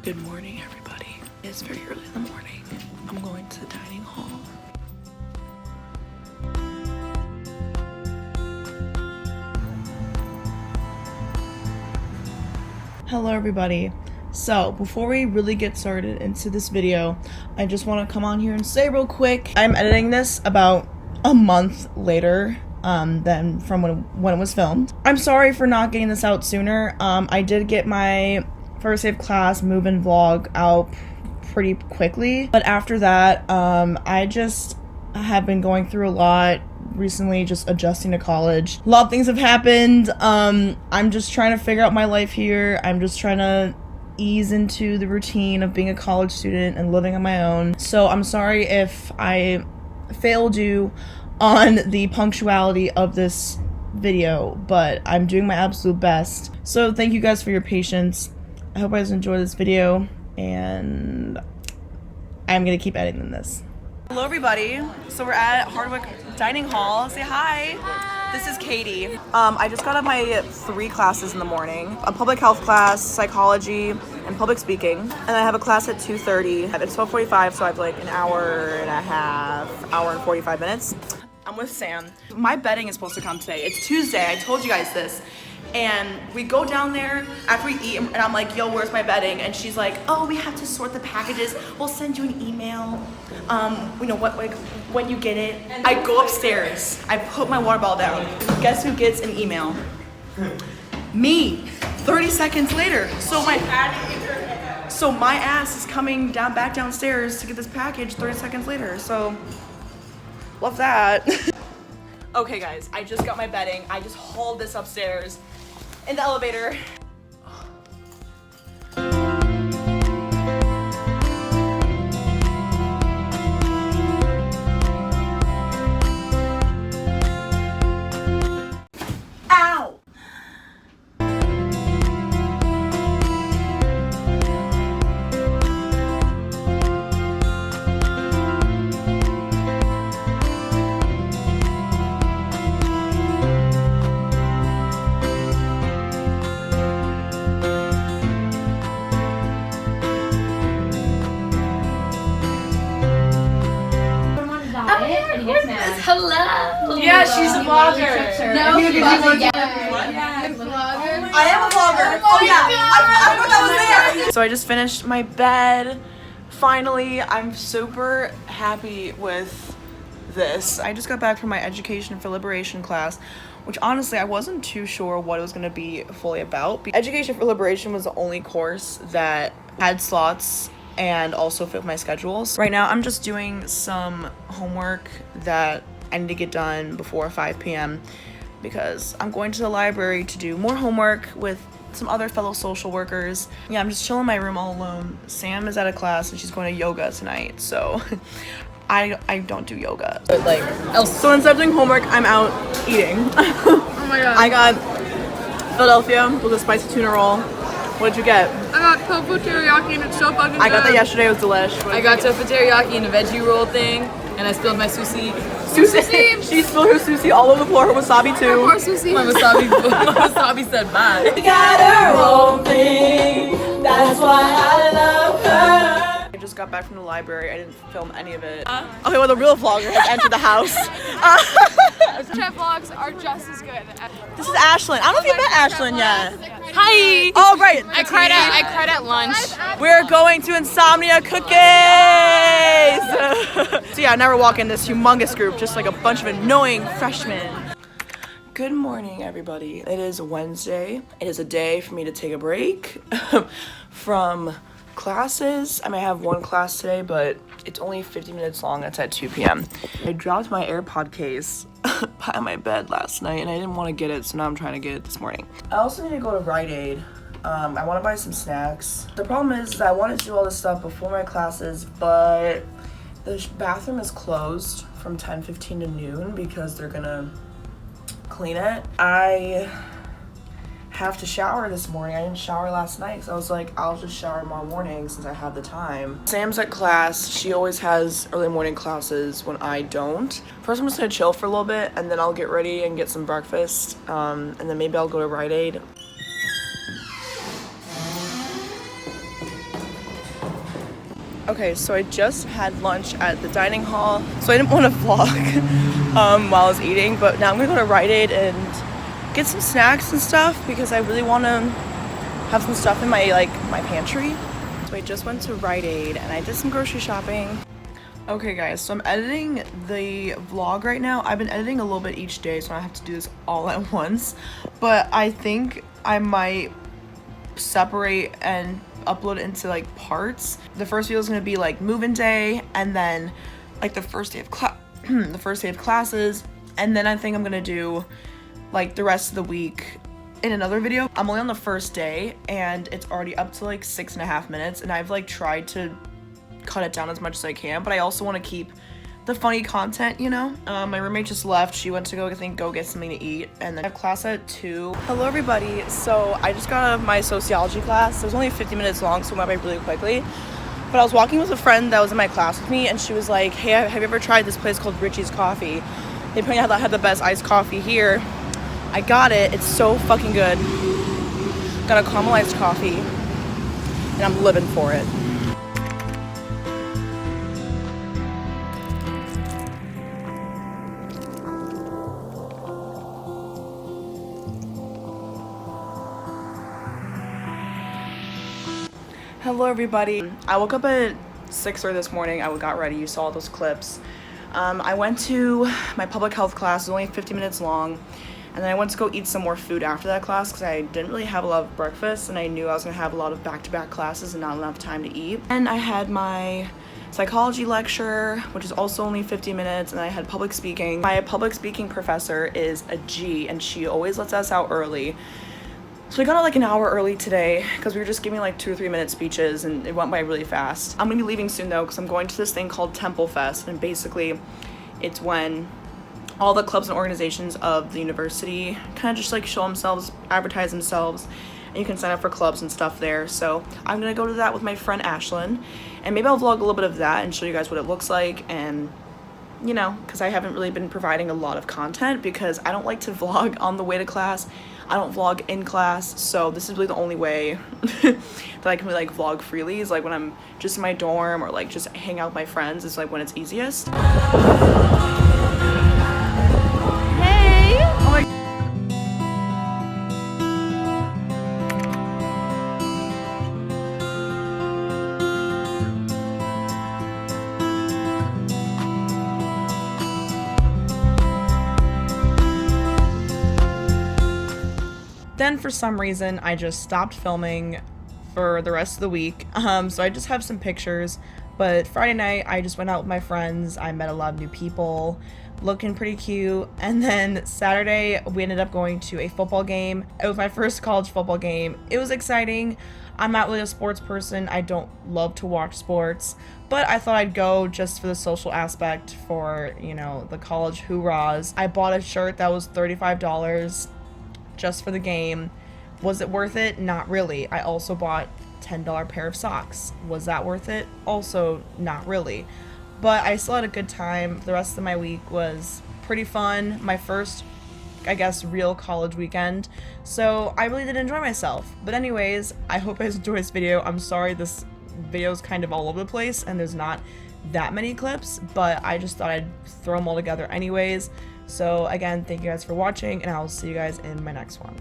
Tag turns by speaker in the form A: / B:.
A: Good morning, everybody. It's very early in the morning. I'm going to the dining hall. Hello, everybody. So before we really get started into this video, I just want to come on here and say real quick, I'm editing this about a month later than from when it was filmed. I'm sorry for not getting this out sooner. I did get my first day of class move-in vlog out pretty quickly, but after that I just have been going through a lot recently, just adjusting to college. A lot of things have happened. I'm just trying to figure out my life here. I'm just trying to ease into the routine of being a college student and living on my own. So I'm sorry if I failed you on the punctuality of this video, but I'm doing my absolute best. So thank you guys for your patience. I hope you guys enjoy this video, and I'm gonna keep editing this. Hello everybody, so we're at Hardwick Dining Hall. Say hi. Hi. This is Katie. I just got out of my 3 classes in the morning. A public health class, psychology, and public speaking. And I have a class at 2:30. It's 12:45, so I have like an hour and a half, hour and 45 minutes. I'm with Sam. My bedding is supposed to come today. It's Tuesday, I told you guys this. And we go down there after we eat, and I'm like, yo, where's my bedding? And she's like, oh, we have to sort the packages. We'll send you an email, you know, when you get it. I go upstairs, I put my water bottle down. Guess who gets an email? Me, 30 seconds later. So my ass is coming back downstairs to get this package 30 seconds later. So, love that. Okay guys, I just got my bedding. I just hauled this upstairs in the elevator. Ow!
B: Hello!
A: Yeah, she's a vlogger.
B: No, she's a
A: vlogger. I am a vlogger. Oh yeah, I forgot that was there. So I just finished my bed. Finally, I'm super happy with this. I just got back from my Education for Liberation class, which honestly I wasn't too sure what it was going to be fully about. Education for Liberation was the only course that had slots and also fit my schedules. Right now I'm just doing some homework that I need to get done before 5 p.m. because I'm going to the library to do more homework with some other fellow social workers. Yeah, I'm just chilling in my room all alone. Sam is at a class and she's going to yoga tonight, so I don't do yoga. But like, so instead of doing homework, I'm out eating.
B: Oh my god.
A: I got Philadelphia with a spicy tuna roll. What did you get?
B: I got tofu teriyaki and it's so fucking good.
A: I got that yesterday, it was delish.
C: I got tofu teriyaki and a veggie roll thing, and I spilled my sushi.
A: Sushi! She spilled her sushi all over the floor, her wasabi too.
B: More sushi.
C: My wasabi said bye.
A: She got her own thing, that's why I love her. I just got back from the library, I didn't film any of it. Okay, well the real vlogger has entered the house.
B: Chat vlogs are just as good.
A: This is Ashlyn. I don't know if you met Ashlyn yet.
B: Hi!
A: Oh, right.
B: I cried at lunch.
A: We're going to Insomnia Cookies! So yeah, I never walk in this humongous group, just like a bunch of annoying freshmen. Good morning, everybody. It is Wednesday. It is a day for me to take a break from classes. I may have one class today, but it's only 50 minutes long. It's at 2 p.m. I dropped my AirPod case by my bed last night and I didn't want to get it, so now I'm trying to get it this morning. I also need to go to Rite Aid. I want to buy some snacks. The problem is I wanted to do all this stuff before my classes, but the bathroom is closed from 10:15 to noon because they're gonna clean it. I have to shower this morning. I didn't shower last night because I was like, I'll just shower tomorrow morning since I have the time. Sam's at class. She always has early morning classes when I don't. First, I'm just gonna chill for a little bit and then I'll get ready and get some breakfast. And then maybe I'll go to Rite Aid. Okay, so I just had lunch at the dining hall, so I didn't want to vlog while I was eating, but now I'm gonna go to Rite Aid and get some snacks and stuff because I really want to have some stuff in my pantry. So I just went to Rite Aid and I did some grocery shopping. Okay guys, so I'm editing the vlog right now. I've been editing a little bit each day, so I have to do this all at once, but I think I might separate and upload it into like parts. The first video is going to be like move-in day, and then like the first day of classes, and then I think I'm gonna do like the rest of the week in another video. I'm only on the first day and it's already up to like 6.5 minutes, and I've like tried to cut it down as much as I can, but I also want to keep the funny content, you know. My roommate just left. She went to go get something to eat, and then I have class at 2. Hello everybody. So I just got out of my sociology class. It was only 50 minutes long, so it went by really quickly, but I was walking with a friend that was in my class with me, and she was like, hey, have you ever tried this place called Richie's Coffee? They apparently had the best iced coffee here. I got it. It's so fucking good. Got a caramelized coffee and I'm living for it. Hello everybody. I woke up at 6:30 this morning. I got ready. You saw those clips. I went to my public health class. It was only 50 minutes long, and then I went to go eat some more food after that class because I didn't really have a lot of breakfast, and I knew I was gonna have a lot of back-to-back classes and not enough time to eat. And I had my psychology lecture, which is also only 50 minutes, and I had public speaking. My public speaking professor is a G, and she always lets us out early. So we got out like an hour early today because we were just giving like 2 or 3 minute speeches, and it went by really fast. I'm gonna be leaving soon though because I'm going to this thing called Temple Fest, and basically it's when all the clubs and organizations of the university kind of just like show themselves, advertise themselves, and you can sign up for clubs and stuff there. So I'm gonna go to that with my friend Ashlyn, and maybe I'll vlog a little bit of that and show you guys what it looks like, and you know, because I haven't really been providing a lot of content because I don't like to vlog on the way to class. I don't vlog in class, so this is really the only way that I can really like vlog freely is like when I'm just in my dorm or like just hang out with my friends. It's like when it's easiest. Hey! Oh my. Then for some reason I just stopped filming for the rest of the week, so I just have some pictures. But Friday night I just went out with my friends. I met a lot of new people, looking pretty cute. And then Saturday we ended up going to a football game. It was my first college football game. It was exciting. I'm not really a sports person. I don't love to watch sports, but I thought I'd go just for the social aspect, for, you know, the college hoorahs. I bought a shirt that was $35 just for the game. Was it worth it? Not really. I also bought a $10 pair of socks. Was that worth it? Also not really. But I still had a good time. The rest of my week was pretty fun. My first, I guess, real college weekend. So I really did enjoy myself. But anyways, I hope you guys enjoyed this video. I'm sorry this video is kind of all over the place and there's not that many clips, but I just thought I'd throw them all together anyways. So again, thank you guys for watching, and I'll see you guys in my next one.